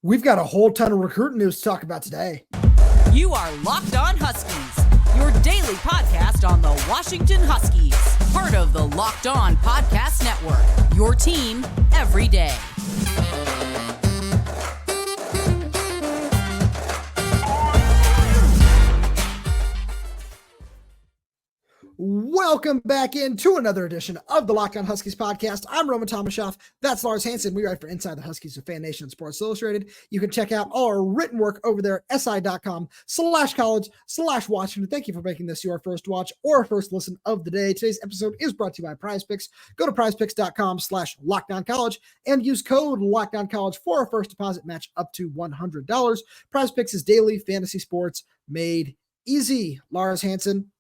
We've got a whole ton of recruiting news to talk about today. You are Locked On Huskies, your daily podcast on the Washington Huskies, part of the Locked On Podcast Network, your team every day. Welcome back into another edition of the Locked On Huskies podcast. I'm Roman Tomashoff. That's Lars Hanson. We write for Inside the Huskies of Fan Nation and Sports Illustrated. You can check out all our written work over there at si.com/college/Washington. Thank you for making this your first watch or first listen of the day. Today's episode is brought to you by PrizePicks. Go to prizepicks.com/LockedOnCollege and use code LockedOnCollege for a first deposit match up to $100. PrizePicks is daily fantasy sports made easy. Lars Hanson.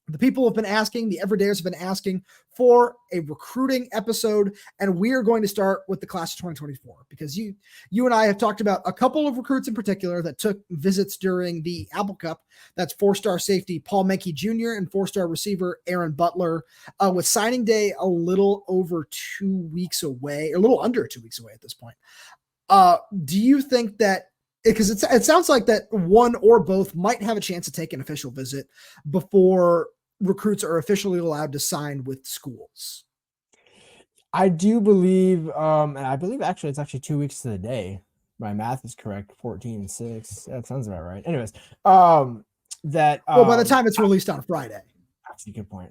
The people have been asking, the everydayers have been asking for a recruiting episode, and we are going to start with the class of 2024 because you and I have talked about a couple of recruits in particular that took visits during the Apple Cup. That's four-star safety Paul Mencke Jr. and four-star receiver Aaron Butler, with signing day a little over 2 weeks away, or a little under 2 weeks away at this point. Do you think that, because it sounds like that one or both might have a chance to take an official visit before recruits are officially allowed to sign with schools? I do believe, and I believe actually it's actually 2 weeks to the day. My math is correct. 14-6. That sounds about right. Anyways, well, by the time it's released on Friday. That's a good point.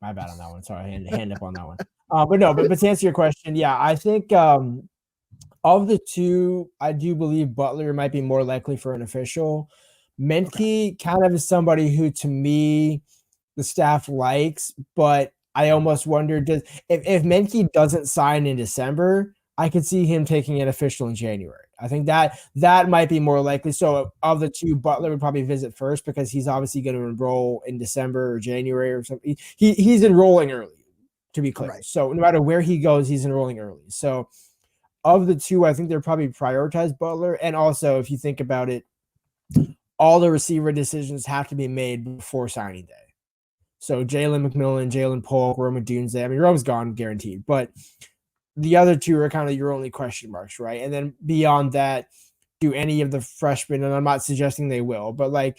My bad on that one. Sorry, hand up on that one. But to answer your question, yeah, I think of the two, I do believe Butler might be more likely for an official. Mencke kind of is somebody who, to me, the staff likes, but I almost wonder, if Mencke doesn't sign in December, I could see him taking an official in January. I think that might be more likely. So of the two, Butler would probably visit first because he's obviously going to enroll in December or January or something. He's enrolling early, to be clear. Right. So no matter where he goes, he's enrolling early. So of the two, I think they're probably prioritize Butler. And also, if you think about it, all the receiver decisions have to be made before signing day. So Jalen McMillan, Jalen Polk, Odunze. I mean, Rome's gone guaranteed, but the other two are kind of your only question marks, right? And then beyond that, do any of the freshmen, and I'm not suggesting they will, but like,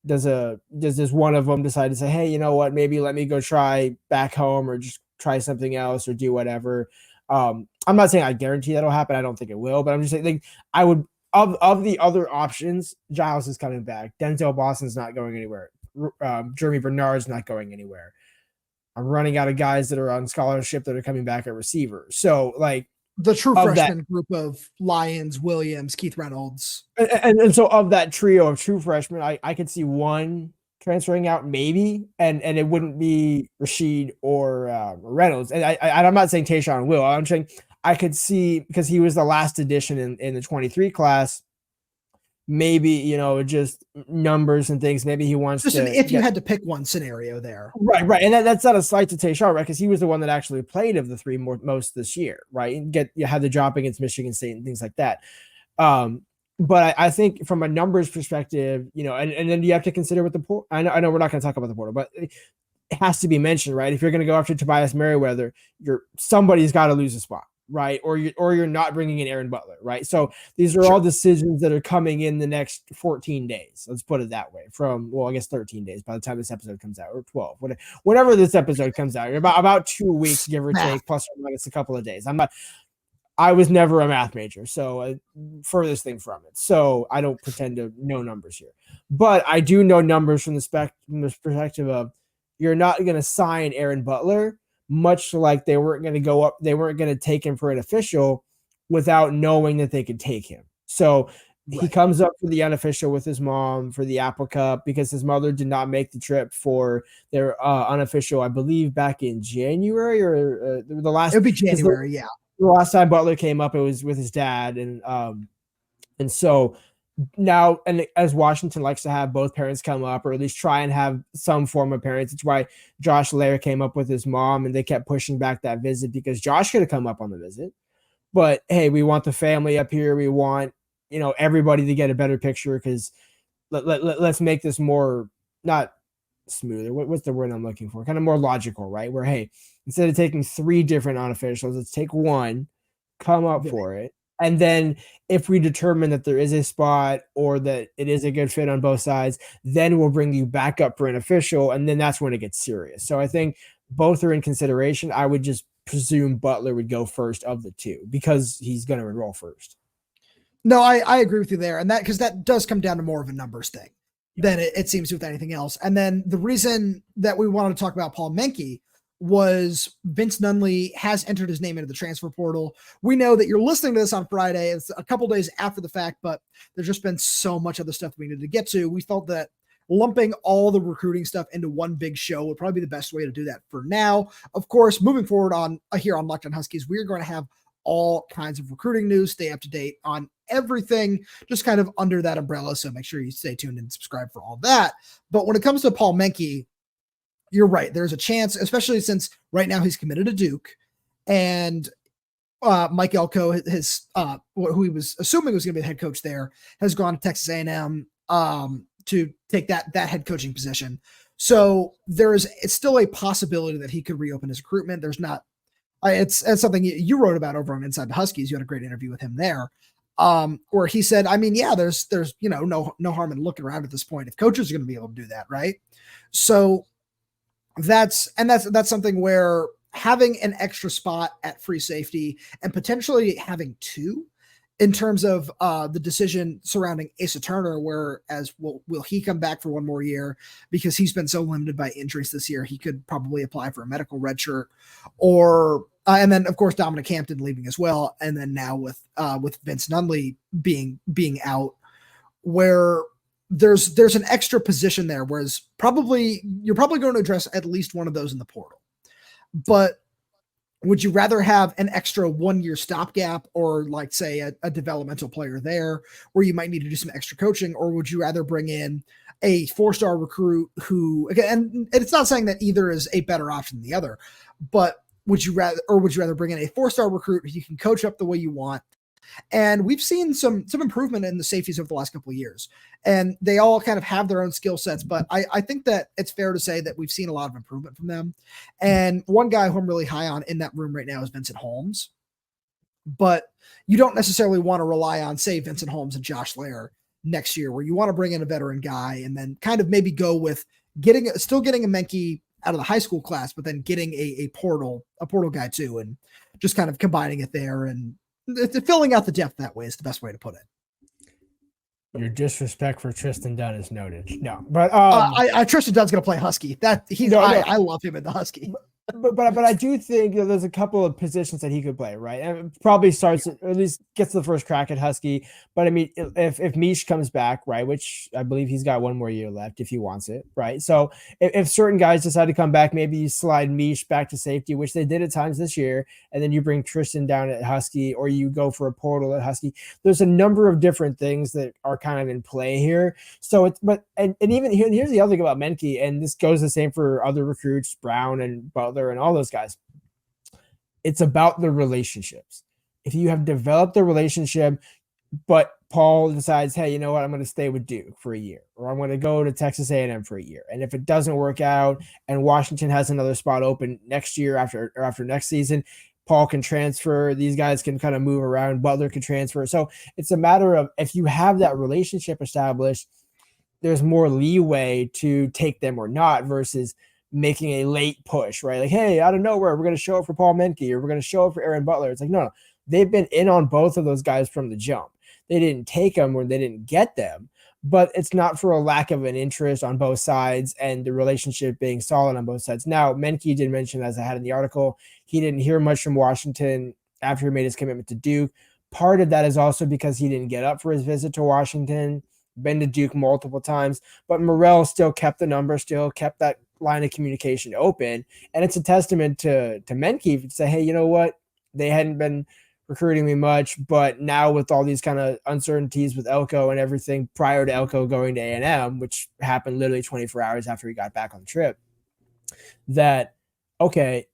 does this one of them decide to say, hey, you know what, maybe let me go try back home or just try something else or do whatever. I'm not saying I guarantee that'll happen. I don't think it will, but I'm just saying, like, I would, of the other options, Giles is coming back. Denzel Boston's not going anywhere. Jeremy Bernard's not going anywhere. I'm running out of guys that are on scholarship that are coming back at receiver. So, like, the true freshman group of Lyons, Williams, Keith Reynolds. And so of that trio of true freshmen, I could see one transferring out maybe, and it wouldn't be Rashid or Reynolds. And I'm not saying Tayshawn will. I'm saying I could see, because he was the last addition in the 23 class, maybe, just numbers and things. Maybe he wants just to. If you had to pick one scenario there. Right. And that's not a slight to Tayshawn, right? Because he was the one that actually played of the three most this year, right? And you had the drop against Michigan State and things like that. But I think from a numbers perspective, and then you have to consider with the portal. I know we're not going to talk about the portal, but it has to be mentioned, right? If you're going to go after Tobias Merriweather, somebody's got to lose a spot, right? Or you're not bringing in Aaron Butler, right? So these are all decisions that are coming in the next 14 days. Let's put it that way. I guess 13 days by the time this episode comes out, or 12, whenever this episode comes out. About 2 weeks, give or take, plus or minus a couple of days. I was never a math major, so furthest thing from it. So I don't pretend to know numbers here, but I do know numbers from the perspective of, you're not going to sign Aaron Butler, much like they weren't going to go up. They weren't going to take him for an official without knowing that they could take him. So he comes up for the unofficial with his mom for the Apple Cup because his mother did not make the trip for their unofficial, I believe, back in January or the last. It'll be January, yeah. The last time Butler came up, it was with his dad, and so now, and as Washington likes to have both parents come up, or at least try and have some form of parents. It's why Josh Lair came up with his mom, and they kept pushing back that visit because Josh could have come up on the visit. But hey, we want the family up here. We want everybody to get a better picture, because let's make this more, not smoother. What's the word I'm looking for? Kind of more logical, right? Where, hey, instead of taking three different unofficials, let's take one, come up for it, And then if we determine that there is a spot or that it is a good fit on both sides, then we'll bring you back up for an official. And then that's when it gets serious. So I think both are in consideration. I would just presume Butler would go first of the two because he's going to enroll first. No, I agree with you there. And that, because that does come down to more of a numbers thing than it seems with anything else. And then the reason that we wanted to talk about Paul Mencke was Vince Nunley has entered his name into the transfer portal. We know that you're listening to this on Friday. It's a couple days after the fact, but there's just been so much other stuff we needed to get to. We felt that lumping all the recruiting stuff into one big show would probably be the best way to do that for now. Of course, moving forward on here on Locked On Huskies, we're going to have all kinds of recruiting news, stay up to date on everything, just kind of under that umbrella. So make sure you stay tuned and subscribe for all that. But when it comes to Paul Mencke, you're right. There's a chance, especially since right now he's committed to Duke, and Mike Elko, who he was assuming was going to be the head coach there, has gone to Texas A&M to take that head coaching position. So it's still a possibility that he could reopen his recruitment. There's not. It's something you wrote about over on Inside the Huskies. You had a great interview with him there, where he said, I mean, yeah, there's no harm in looking around at this point if coaches are going to be able to do that, right? So that's something where having an extra spot at free safety and potentially having two in terms of the decision surrounding Asa Turner, whereas will he come back for one more year because he's been so limited by injuries this year, he could probably apply for a medical redshirt, or and then of course Dominic Hampton leaving as well, and then now with Vince Nunley being out, where there's an extra position there, whereas you're probably going to address at least one of those in the portal. But would you rather have an extra 1 year stopgap, or like say a developmental player there where you might need to do some extra coaching, or would you rather bring in a 4-star recruit who, again, and it's not saying that either is a better option than the other, but would you rather bring in a 4-star recruit who you can coach up the way you want? And we've seen some improvement in the safeties over the last couple of years, and they all kind of have their own skill sets. But I think that it's fair to say that we've seen a lot of improvement from them. And one guy who I'm really high on in that room right now is Vincent Holmes. But you don't necessarily want to rely on, say, Vincent Holmes and Josh Lair next year, where you want to bring in a veteran guy and then kind of maybe go with still getting a Mencke out of the high school class, but then getting a portal guy too, and just kind of combining it there and filling out the depth that way is the best way to put it. Your disrespect for Tristan Dunn is noted. No, but Tristan Dunn's going to play Husky. I love him in the Husky. But I do think there's a couple of positions that he could play, right? And probably starts, or at least gets the first crack at Husky. But I mean, if Mish comes back, right, which I believe he's got one more year left if he wants it, right? So if certain guys decide to come back, maybe you slide Mish back to safety, which they did at times this year, and then you bring Tristan down at Husky, or you go for a portal at Husky. There's a number of different things that are kind of in play here. So and even here's the other thing about Mencke, and this goes the same for other recruits, Brown and Butler and all those guys. It's about the relationships. If you have developed the relationship, but Paul decides, hey, you know what, I'm going to stay with Duke for a year, or I'm going to go to Texas A&M for a year. And if it doesn't work out and Washington has another spot open next year after next season, Paul can transfer. These guys can kind of move around. Butler can transfer. So it's a matter of, if you have that relationship established, there's more leeway to take them or not, versus making a late push, right? Like, hey, out of nowhere, we're going to show up for Paul Mencke, or we're going to show up for Aaron Butler. It's like, no, they've been in on both of those guys from the jump. They didn't take them or they didn't get them, but it's not for a lack of an interest on both sides and the relationship being solid on both sides. Now, Mencke did mention, as I had in the article, he didn't hear much from Washington after he made his commitment to Duke. Part of that is also because he didn't get up for his visit to Washington, been to Duke multiple times, but Morrell still kept the number, still kept that line of communication open. And it's a testament to Mencke to say, hey, you know what? They hadn't been recruiting me much, but now with all these kind of uncertainties with Elko and everything prior to Elko going to A&M, which happened literally 24 hours after he got back on the trip, that, okay,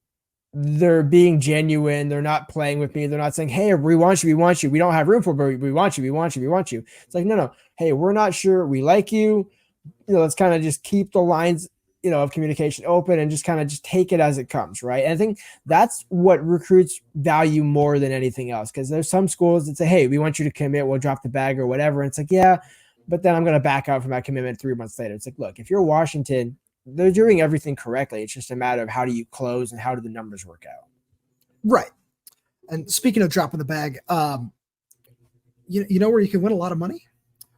they're being genuine. They're not playing with me. They're not saying, hey, we want you. We don't have room for, but we want you. It's like, no. Hey, we're not sure. We like you. Let's kind of just keep the lines of communication open and just kind of just take it as it comes, right? And I think that's what recruits value more than anything else, because there's some schools that say, hey, we want you to commit, we'll drop the bag or whatever. And it's like, yeah, but then I'm going to back out from that commitment 3 months later. It's like, look, if you're Washington, they're doing everything correctly. It's just a matter of how do you close and how do the numbers work out. Right. And speaking of dropping the bag, you know where you can win a lot of money?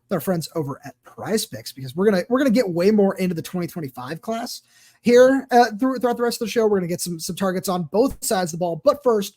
With our friends over at PrizePicks, because we're gonna get way more into the 2025 class here throughout the rest of the show. We're gonna get some targets on both sides of the ball. But first,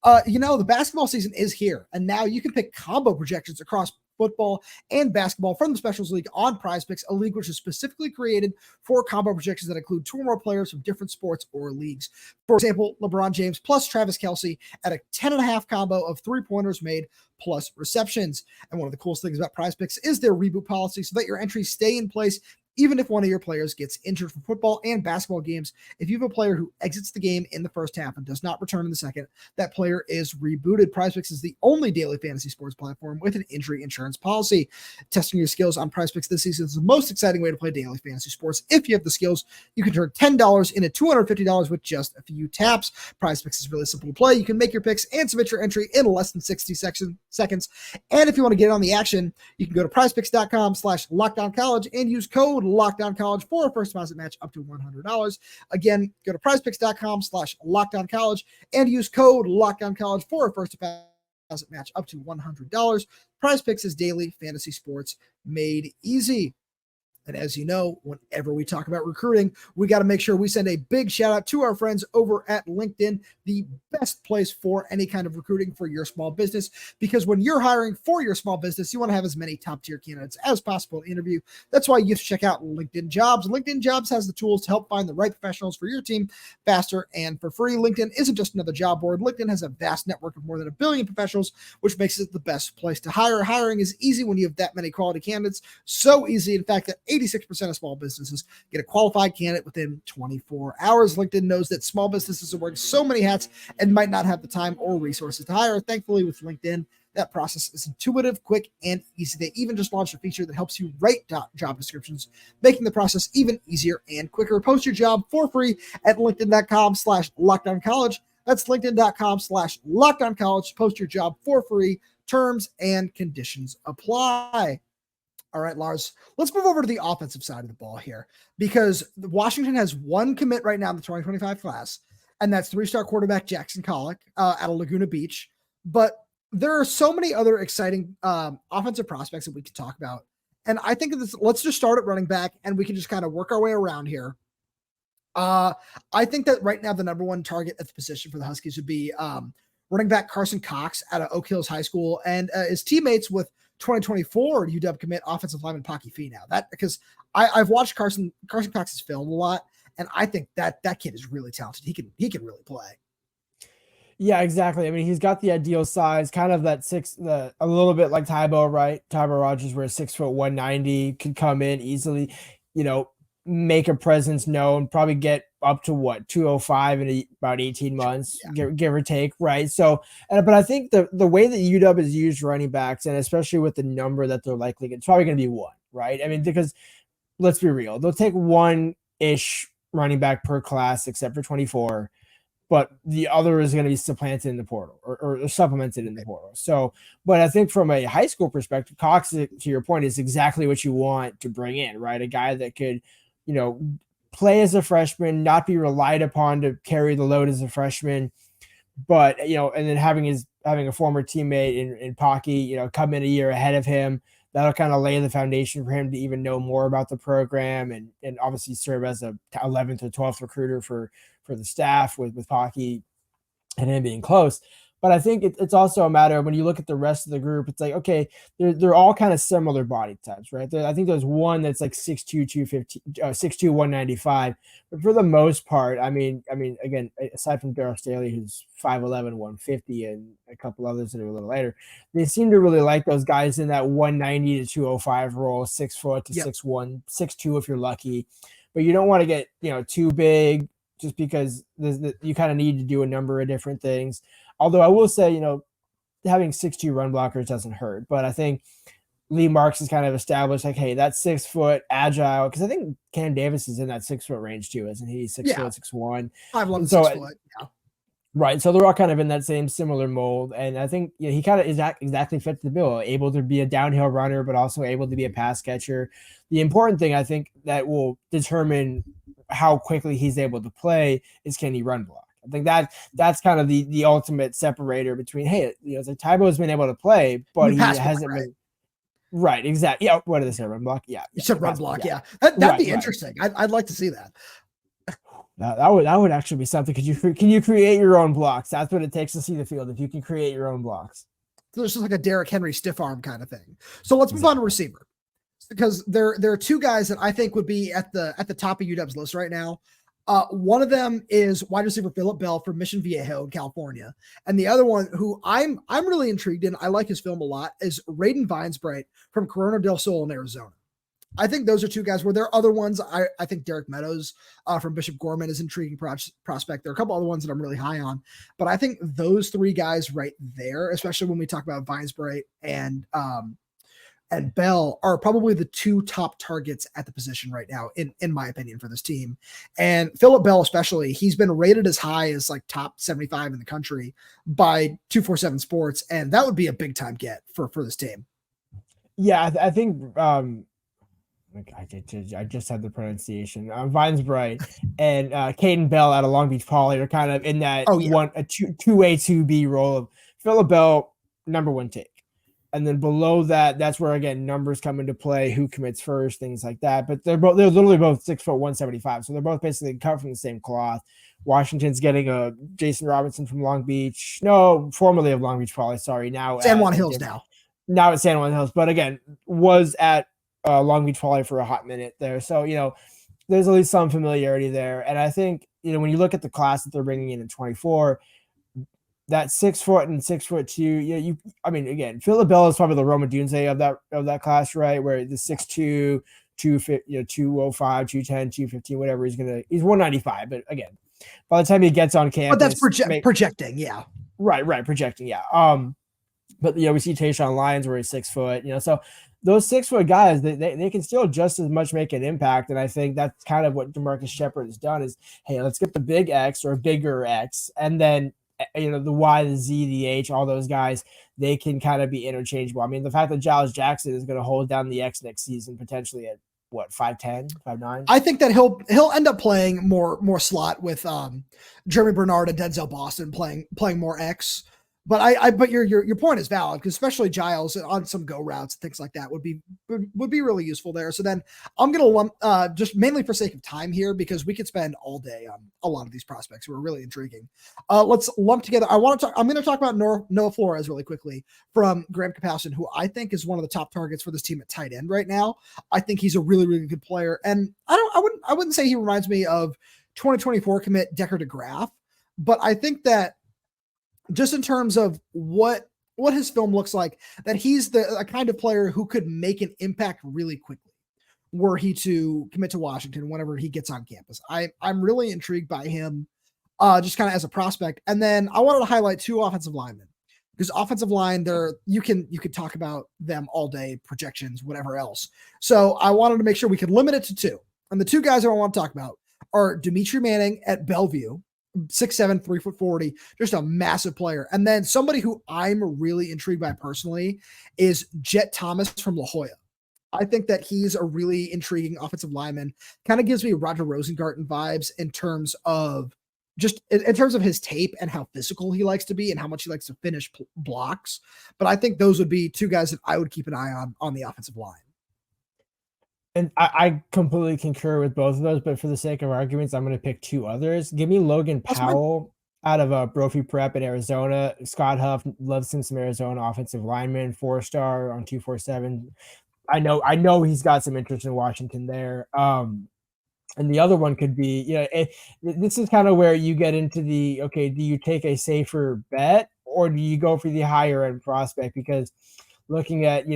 the basketball season is here, and now you can pick combo projections across football and basketball from the Specials League on PrizePicks, a league which is specifically created for combo projections that include 2 or more players from different sports or leagues. For example, LeBron James plus Travis Kelce at a 10.5 combo of 3-pointers made plus receptions. And one of the coolest things about PrizePicks is their reboot policy, so that your entries stay in place even if one of your players gets injured for football and basketball games. If you have a player who exits the game in the first half and does not return in the second, that player is rebooted. PrizePicks is the only daily fantasy sports platform with an injury insurance policy. Testing your skills on PrizePicks this season is the most exciting way to play daily fantasy sports. If you have the skills, you can turn $10 into $250 with just a few taps. PrizePicks is really simple to play. You can make your picks and submit your entry in less than 60 seconds. And if you want to get on the action, you can go to prizepicks.com/LockedOnCollege and use code LockedOnCollege for a first deposit match up to $100. Again, go to prizepicks.com/LockedOnCollege and use code LockedOnCollege for a first deposit match up to $100. PrizePicks is daily fantasy sports made easy. And as you know, whenever we talk about recruiting, we got to make sure we send a big shout out to our friends over at LinkedIn, the best place for any kind of recruiting for your small business. Because when you're hiring for your small business, you want to have as many top tier candidates as possible to interview. That's why you have to check out LinkedIn Jobs. LinkedIn Jobs has the tools to help find the right professionals for your team faster and for free. LinkedIn isn't just another job board. LinkedIn has a vast network of more than 1 billion professionals, which makes it the best place to hire. Hiring is easy when you have that many quality candidates. So easy, in fact, that 86% of small businesses get a qualified candidate within 24 hours. LinkedIn knows that small businesses are wearing so many hats and might not have the time or resources to hire. Thankfully, with LinkedIn, that process is intuitive, quick, and easy. They even just launched a feature that helps you write job descriptions, making the process even easier and quicker. Post your job for free at linkedin.com/LockedOnCollege. That's linkedin.com/LockedOnCollege. Post your job for free. Terms and conditions apply. All right, Lars, let's move over to the offensive side of the ball here, because Washington has one commit right now in the 2025 class, and that's 3-star quarterback Jackson Collick out of Laguna Beach. But there are so many other exciting offensive prospects that we could talk about. And I think let's just start at running back, and we can just kind of work our way around here. I think that right now the number one target at the position for the Huskies would be running back Carson Cox out of Oak Hills High School, and his teammates with 2024 UW commit offensive lineman Pocky Fee now. That because I've watched Carson Cox's film a lot, and I think that kid is really talented. He can really play. Yeah, exactly. I mean, he's got the ideal size, kind of that a little bit like Tybo, right? Tybo Rogers, where 6 foot 190 could come in easily, make a presence known, probably get up to 205 in about 18 months, give or take, right? So, but I think the way that UW has used running backs, and especially with the number that they're likely, it's probably going to be 1, right? I mean, because let's be real, they'll take 1-ish running back per class, except for 24, but the other is going to be supplanted in the portal or supplemented in the portal. So, but I think from a high school perspective, Cox, to your point, is exactly what you want to bring in, right? A guy that could, play as a freshman, not be relied upon to carry the load as a freshman, but, and then having a former teammate in Pocky, come in a year ahead of him, that'll kind of lay the foundation for him to even know more about the program and obviously serve as a 11th or 12th recruiter for the staff with Pocky and him being close. But I think it's also a matter of when you look at the rest of the group, it's like, okay, they're all kind of similar body types, right? I think there's one that's like 6'2", 250, 6'2", 195. But for the most part, I mean, again, aside from Darryl Staley, who's 5'11", 150, and a couple others that are a little later, they seem to really like those guys in that 190 to 205 role, 6 foot to 6'1", 6'2" if you're lucky. But you don't want to get, too big just because you kind of need to do a number of different things. Although I will say, having 6'2" run blockers doesn't hurt. But I think Lee Marks has kind of established like, hey, that's 6 foot agile. Cause I think Cam Davis is in that 6 foot range too, isn't he? 6 foot, 6'1". 5'11", So 6 foot. Yeah. right. So they're all kind of in that same similar mold. And I think he kind of exactly fits the bill, able to be a downhill runner, but also able to be a pass catcher. The important thing I think that will determine how quickly he's able to play is, can he run block? I think that's kind of the ultimate separator between, hey, so Tybo's been able to play, but he hasn't been. Right, exactly. Yeah, what did they say? Run block? Yeah. You said run block, yeah. That'd be interesting. I'd like to see that. That would actually be something. Can you create your own blocks? That's what it takes to see the field. If you can create your own blocks. So it's just like a Derrick Henry stiff arm kind of thing. So let's move on to receiver, because there are two guys that I think would be at the top of UW's list right now. One of them is wide receiver Phillip Bell from Mission Viejo in California, and the other one, who I'm really intrigued in, I like his film a lot, is Raiden Vinesbright from Corona del Sol in Arizona. I think those are two guys. Where there are other ones, I think Derek Meadows from Bishop Gorman is an intriguing prospect. There are a couple other ones that I'm really high on, but I think those three guys right there, especially when we talk about Vinesbright and Bell, are probably the two top targets at the position right now, in my opinion, for this team. And Phillip Bell, especially, he's been rated as high as like top 75 in the country by 247 Sports, and that would be a big time get for this team. Yeah, I think I just had the pronunciation. Vinesbright and Caden Bell out of Long Beach Poly are kind of in that 2A, 2B role of Phillip Bell, number one take. And then below that, that's where, again, numbers come into play, who commits first, things like that. But they're literally both 6 foot 175. So they're both basically cut from the same cloth. Washington's getting a Jason Robinson from Long Beach. No, formerly of Long Beach Poly, sorry. Now San Juan Hills now. Now at San Juan Hills. But again, was at Long Beach Poly for a hot minute there. So, there's at least some familiarity there. And I think, when you look at the class that they're bringing in 24, that 6 foot and 6'2", again, Phillip Bell is probably the Odunze of that class, right? Where the 6'2", 205, 210, 215, whatever he's 195. But again, by the time he gets on campus, but that's projecting, yeah. Right, projecting, yeah. But we see Tayshawn Lyons where he's 6 foot, so those 6 foot guys, they can still just as much make an impact. And I think that's kind of what DeMarcus Shepard has done is, hey, let's get the big X or bigger X. And then, the Y, the Z, the H, all those guys, they can kind of be interchangeable. I mean, the fact that Giles Jackson is going to hold down the X next season, potentially at what, 5'10", 5'9"? I think that he'll end up playing more slot with Jeremy Bernard and Denzel Boston playing more X. But your point is valid, because especially Giles on some go routes and things like that would be really useful there. So then I'm going to lump just mainly for sake of time here, because we could spend all day on a lot of these prospects who are really intriguing. Let's lump together. I'm going to talk about Noah Flores really quickly from Graham Kapowson, who I think is one of the top targets for this team at tight end right now. I think he's a really, really good player. And I wouldn't say he reminds me of 2024 commit Decker DeGraff, but I think that just in terms of what his film looks like, that he's a kind of player who could make an impact really quickly were he to commit to Washington whenever he gets on campus. I'm really intrigued by him just kind of as a prospect. And then I wanted to highlight two offensive linemen, because offensive line, you could talk about them all day, projections, whatever else. So I wanted to make sure we could limit it to two. And the two guys I want to talk about are Dimitri Manning at Bellevue, 6'7", 3'40", just a massive player. And then somebody who I'm really intrigued by personally is Jet Thomas from La Jolla. I think that he's a really intriguing offensive lineman. Kind of gives me Roger Rosengarten vibes in terms of his tape and how physical he likes to be and how much he likes to finish blocks. But I think those would be two guys that I would keep an eye on the offensive line. And I completely concur with both of those, but for the sake of arguments, I'm going to pick two others. Give me Logan Powell out of Brophy Prep in Arizona. Scott Huff loves him some Arizona offensive lineman, 4-star on 247. I know he's got some interest in Washington there. And the other one could be, this is kind of where you get into do you take a safer bet or do you go for the higher end prospect? Because looking at,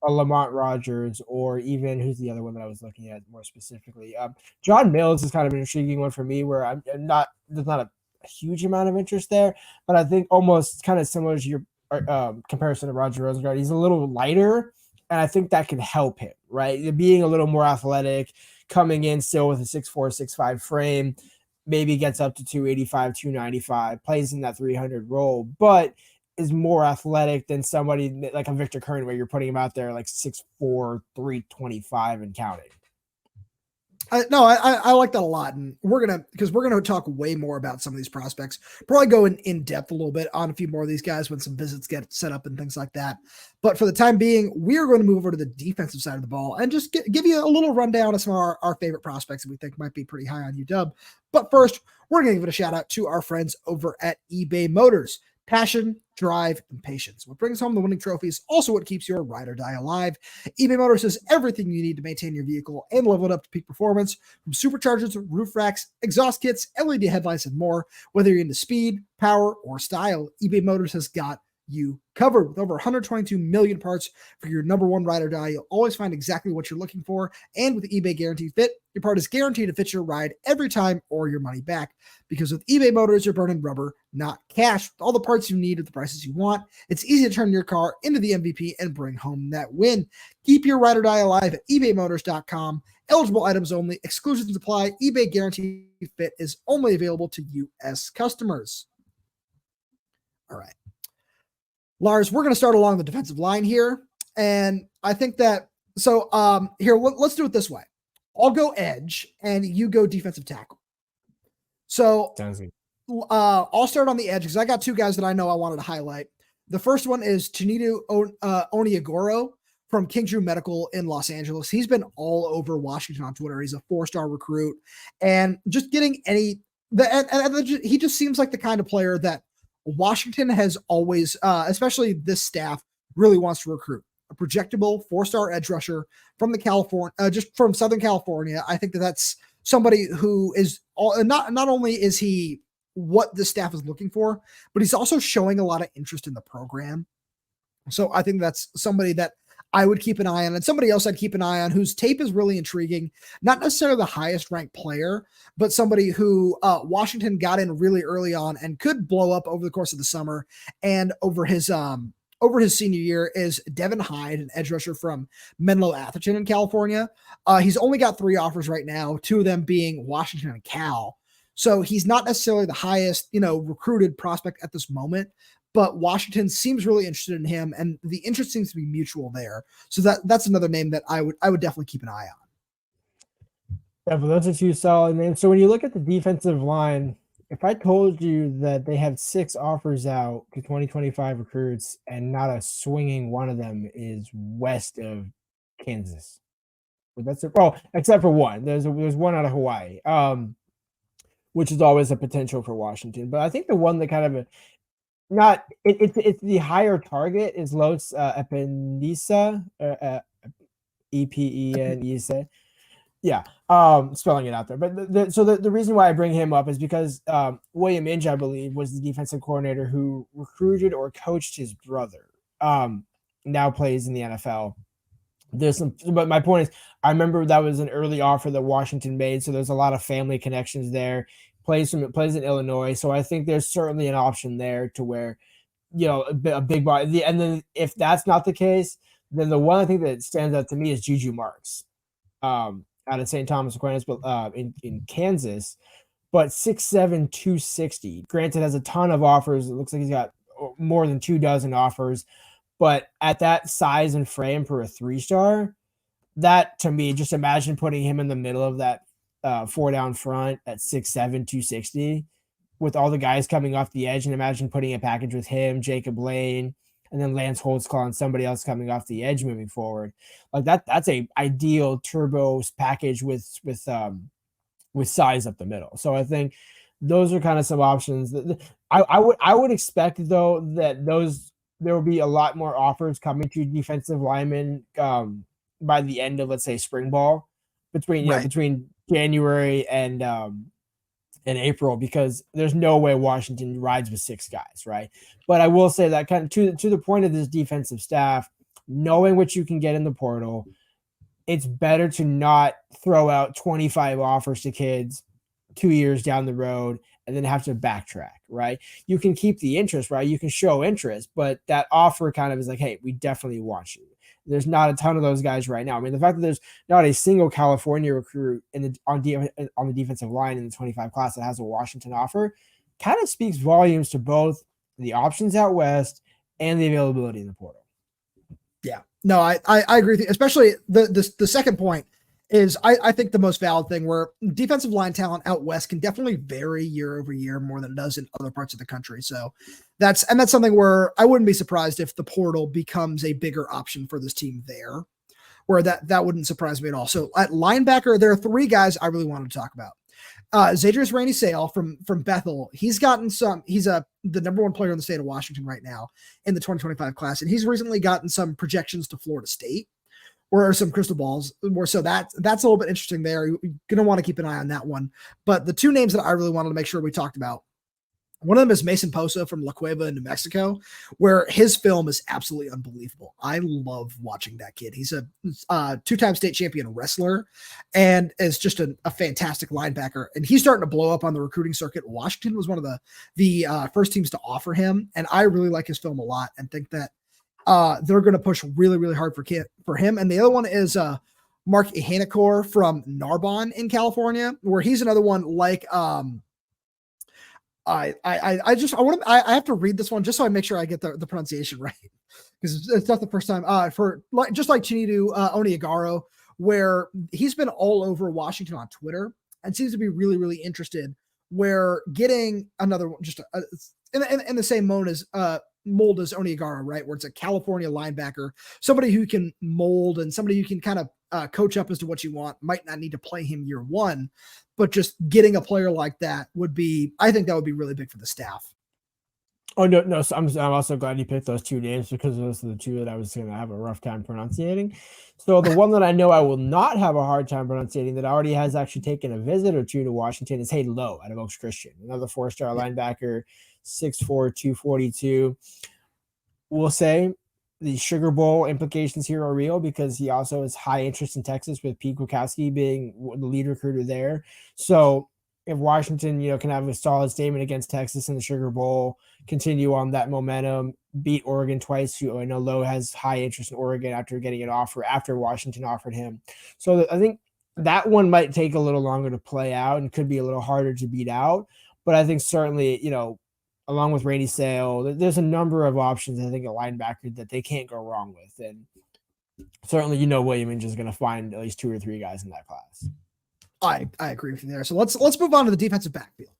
a Lamont Rogers, or even who's the other one that I was looking at more specifically? John Mills is kind of an intriguing one for me, where there's not a huge amount of interest there, but I think almost kind of similar to your comparison to Roger Rosengarten. He's a little lighter, And I think that can help him, right? Being a little more athletic, coming in still with a 6'4", 6'5" frame, maybe gets up to 285, 295, plays in that 300 role, but is more athletic than somebody like a Victor Kern, where you're putting him out there like 6'4", 325 and counting. I like that a lot. And we're going to talk way more about some of these prospects, probably go in depth a little bit on a few more of these guys when some visits get set up and things like that. But for the time being, we are going to move over to the defensive side of the ball and just give you a little rundown of some of our favorite prospects that we think might be pretty high on UW. But first, we're going to give it a shout out to our friends over at eBay Motors. Passion, drive, and patience. What brings home the winning trophy is also what keeps your ride or die alive. eBay Motors has everything you need to maintain your vehicle and level it up to peak performance, from superchargers, roof racks, exhaust kits, LED headlights, and more. Whether you're into speed, power, or style, eBay Motors has got you covered. With over 122 million parts for your number one ride or die, you'll always find exactly what you're looking for. And with eBay Guaranteed Fit, your part is guaranteed to fit your ride every time or your money back. Because with eBay Motors, you're burning rubber, not cash. With all the parts you need at the prices you want, it's easy to turn your car into the MVP and bring home that win. Keep your ride or die alive at ebaymotors.com. Eligible items only. Exclusions apply. eBay Guaranteed Fit is only available to U.S. customers. All right. Lars, we're going to start along the defensive line here. And I think that, here, let's do it this way. I'll go edge and you go defensive tackle. So I'll start on the edge because I got two guys that I know I wanted to highlight. The first one is Tunidu Oniagoro from King Drew Medical in Los Angeles. He's been all over Washington on Twitter. He's a 4-star recruit. And just getting he just seems like the kind of player that Washington has always, especially this staff, really wants to recruit. A projectable 4-star edge rusher from just from Southern California. I think that's somebody who is not only is he what the staff is looking for, but he's also showing a lot of interest in the program. So I think that's somebody that I would keep an eye on, and somebody else I'd keep an eye on whose tape is really intriguing. Not necessarily the highest ranked player, but somebody who Washington got in really early on and could blow up over the course of the summer and over his senior year is Devin Hyde, an edge rusher from Menlo Atherton in California. He's only got 3 offers right now, 2 of them being Washington and Cal. So he's not necessarily the highest, recruited prospect at this moment, but Washington seems really interested in him, and the interest seems to be mutual there. So that's another name that I would definitely keep an eye on. Yeah, but those are 2 solid names. So when you look at the defensive line, if I told you that they have 6 offers out to 2025 recruits and not a swinging one of them is west of Kansas, but except for one. There's one out of Hawaii, which is always a potential for Washington. But I think the one that kind of it's the higher target is Los Epenisa, Epenisa. Yeah, spelling it out there. But the reason why I bring him up is because William Inge, I believe, was the defensive coordinator who recruited or coached his brother. Now plays in the NFL. But my point is, I remember that was an early offer that Washington made, so there's a lot of family connections there. Plays in Illinois, so I think there's certainly an option there to where, a big body. And then if that's not the case, then the one I think that stands out to me is Juju Marks, out of St. Thomas Aquinas, but in Kansas, but 6'7", 260. Granted, has a ton of offers. It looks like he's got more than 2 dozen offers, but at that size and frame for a 3-star, that to me, just imagine putting him in the middle of that 4 down front at 6'7", 260, with all the guys coming off the edge, and imagine putting a package with him, Jacob Lane, and then Lance Holtzclaw and somebody else coming off the edge moving forward. Like that's a ideal turbo package with size up the middle. So I think those are kind of some options. I would expect though that there will be a lot more offers coming to defensive linemen by the end of, let's say, spring ball, between January and April, because there's no way Washington rides with 6 guys, right? But I will say that kind of to the point of this defensive staff, knowing what you can get in the portal, it's better to not throw out 25 offers to kids 2 years down the road and then have to backtrack, right? You can keep the interest, right? You can show interest, but that offer kind of is like, hey, we definitely want you. There's not a ton of those guys right now. I mean, the fact that there's not a single California recruit on the defensive line in the 25 class that has a Washington offer kind of speaks volumes to both the options out west and the availability in the portal. Yeah, no, I agree with you. Especially the second point is I think the most valid thing, where defensive line talent out west can definitely vary year over year more than it does in other parts of the country. So that's something where I wouldn't be surprised if the portal becomes a bigger option for this team there, where that wouldn't surprise me at all. So at linebacker, there are three guys I really wanted to talk about. Zadrius Rainey-Sale from Bethel. He's the number one player in the state of Washington right now in the 2025 class. And he's recently gotten some projections to Florida State, or some crystal balls more. So that's a little bit interesting there. You're going to want to keep an eye on that one. But the two names that I really wanted to make sure we talked about, one of them is Mason Posa from La Cueva in New Mexico, where his film is absolutely unbelievable. I love watching that kid. He's a two-time state champion wrestler and is just a fantastic linebacker. And he's starting to blow up on the recruiting circuit. Washington was one of the first teams to offer him. And I really like his film a lot and think that they're going to push really, really hard for him. And the other one is Mark Ihanakor from Narbonne in California, where he's another one like I have to read this one just so I make sure I get the pronunciation right, because it's not the first time just like Chinedu Oniagaro, where he's been all over Washington on Twitter and seems to be really, really interested, where getting another one just in the same mold as Oniagaro, right? Where it's a California linebacker, somebody who can mold and somebody who can kind of coach up as to what you want. Might not need to play him year one, but just getting a player like that I think that would be really big for the staff. Oh, no. So I'm also glad you picked those two names, because those are the two that I was going to have a rough time pronunciating. So the one that I know I will not have a hard time pronunciating, that already has actually taken a visit or two to Washington, is Hayden Lowe out of Oaks Christian, another 4-star linebacker, 6'4", 242. We'll say the Sugar Bowl implications here are real, because he also has high interest in Texas, with Pete Kwiatkowski being the lead recruiter there. So if Washington, can have a solid statement against Texas in the Sugar Bowl, continue on that momentum, beat Oregon twice, who I know Lowe has high interest in Oregon after getting an offer after Washington offered him. So I think that one might take a little longer to play out and could be a little harder to beat out. But I think certainly, along with Rainey-Sale, there's a number of options, I think, a linebacker that they can't go wrong with. And certainly, William Inge is going to find at least 2 or 3 guys in that class. I agree with you there. So let's move on to the defensive backfield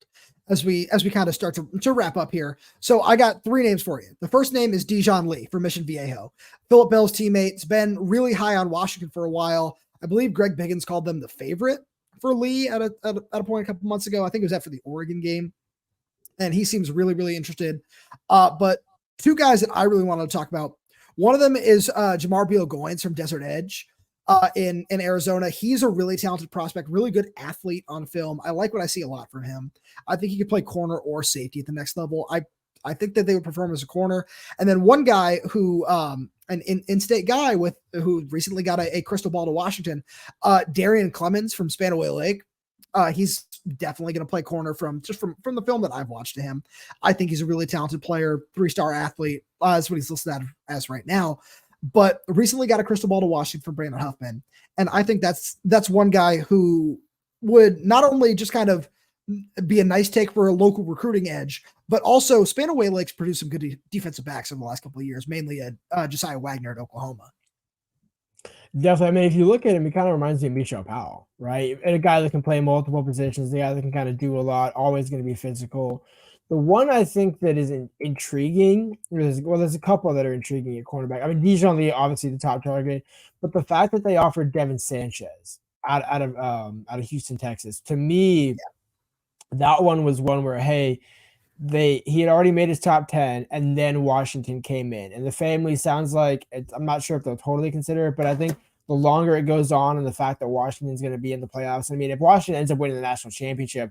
as we kind of start to wrap up here. So I got 3 names for you. The first name is Dijon Lee from Mission Viejo. Philip Bell's teammate's been really high on Washington for a while. I believe Greg Biggins called them the favorite for Lee at a point a couple months ago. I think it was after the Oregon game. And he seems really, really interested. But 2 guys that I really wanted to talk about. One of them is Jamar Beal-Goins from Desert Edge in Arizona. He's a really talented prospect, really good athlete on film. I like what I see a lot from him. I think he could play corner or safety at the next level. I think that they would perform as a corner. And then one guy who an in-state guy who recently got a crystal ball to Washington, Darian Clemens from Spanaway Lake. He's definitely going to play corner from the film that I've watched to him. I think he's a really talented player, 3-star athlete. That's what he's listed as right now. But recently got a crystal ball to Washington from Brandon Huffman. And I think that's one guy who would not only just kind of be a nice take for a local recruiting edge, but also Spanaway Lake's produced some good defensive backs in the last couple of years, mainly at Josiah Wagner at Oklahoma. Definitely. I mean, if you look at him, he kind of reminds me of Michelle Powell, right? And a guy that can play multiple positions, the guy that can kind of do a lot, always going to be physical. The one I think that is intriguing, there's a couple that are intriguing at cornerback. I mean, Dijon Lee, obviously the top target, but the fact that they offered Devin Sanchez out of Houston, Texas, to me, that one was one where, hey, he had already made his top 10 and then Washington came in, and the family sounds like I'm not sure if they'll totally consider it, but I think the longer it goes on and the fact that Washington's going to be in the playoffs, I mean, if Washington ends up winning the national championship,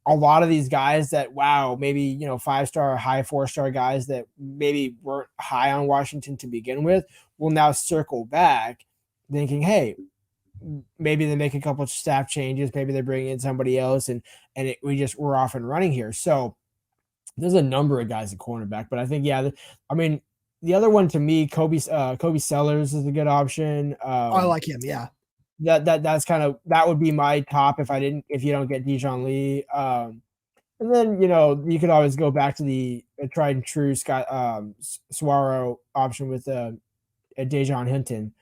a lot of these guys that, maybe, 5-star, high 4-star guys that maybe weren't high on Washington to begin with will now circle back thinking, hey, maybe they make a couple of staff changes, maybe they bring in somebody else and we're off and running here. So there's a number of guys at cornerback, but I think, the other one to me, Kobe Sellers is a good option. I like him. Yeah. That's that would be my top if you don't get Dijon Lee. And then, you could always go back to the tried and true Scott Suaro option with Dejon Hinton.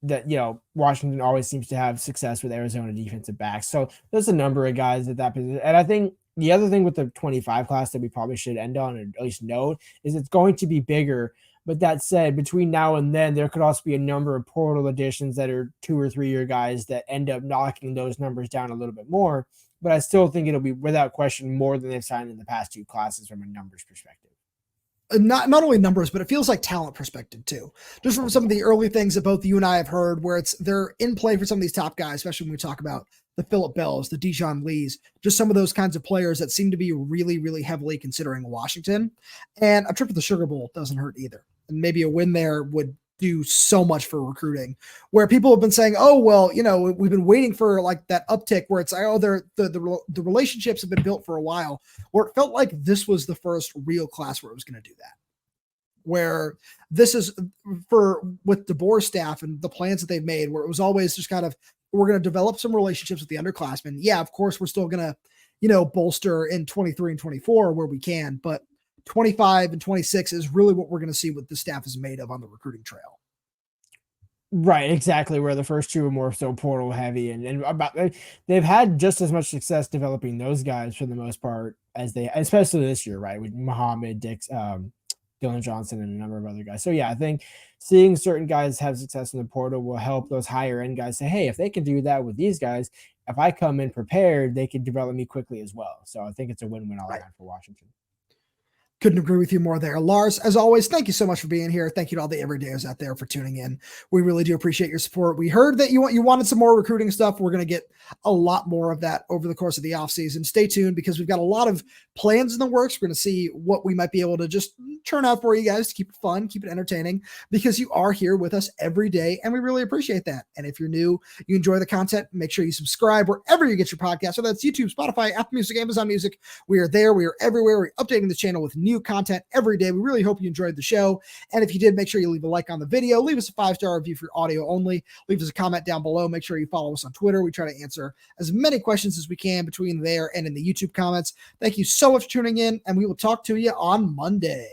That, Washington always seems to have success with Arizona defensive backs. So there's a number of guys at that position. And I think the other thing with the 25 class that we probably should end on, or at least note, is it's going to be bigger. But that said, between now and then, there could also be a number of portal additions that are 2 or 3 year guys that end up knocking those numbers down a little bit more. But I still think it'll be, without question, more than they've signed in the past 2 classes from a numbers perspective. Not only numbers, but it feels like talent perspective too. Just from some of the early things that both you and I have heard, where they're in play for some of these top guys, especially when we talk about the Phillip Bells, the Dijon Lees, just some of those kinds of players that seem to be really, really heavily considering Washington. And a trip to the Sugar Bowl doesn't hurt either. And maybe a win there would do so much for recruiting, where people have been saying, oh, well, we've been waiting for like that uptick where it's like, oh, the relationships have been built for a while, where it felt like this was the first real class where it was going to do that. Where this is with DeBoer staff and the plans that they've made, where it was always just kind of, we're going to develop some relationships with the underclassmen. Yeah, of course, we're still going to, bolster in 23 and 24 where we can, but 25 and 26 is really what we're going to see what the staff is made of on the recruiting trail. Right, exactly. Where the first 2 are more so portal heavy, and they've had just as much success developing those guys for the most part as especially this year, right? With Muhammad, Dix, Dylan Johnson, and a number of other guys. So yeah, I think seeing certain guys have success in the portal will help those higher end guys say, hey, if they can do that with these guys, if I come in prepared, they can develop me quickly as well. So I think it's a win-win all around for Washington. Couldn't agree with you more there. Lars, as always, thank you so much for being here. Thank you to all the everydayers out there for tuning in. We really do appreciate your support. We heard that you wanted some more recruiting stuff. We're going to get a lot more of that over the course of the offseason. Stay tuned because we've got a lot of plans in the works. We're going to see what we might be able to just churn out for you guys to keep it fun, keep it entertaining, because you are here with us every day, and we really appreciate that. And if you're new, you enjoy the content, make sure you subscribe wherever you get your podcast. So that's YouTube, Spotify, Apple Music, Amazon Music. We are there. We are everywhere. We're updating the channel with new content every day. We really hope you enjoyed the show. And if you did, make sure you leave a like on the video, leave us a 5-star review for audio only, leave us a comment down below. Make sure you follow us on Twitter. We try to answer as many questions as we can between there and in the YouTube comments. Thank you so much for tuning in, and we will talk to you on Monday.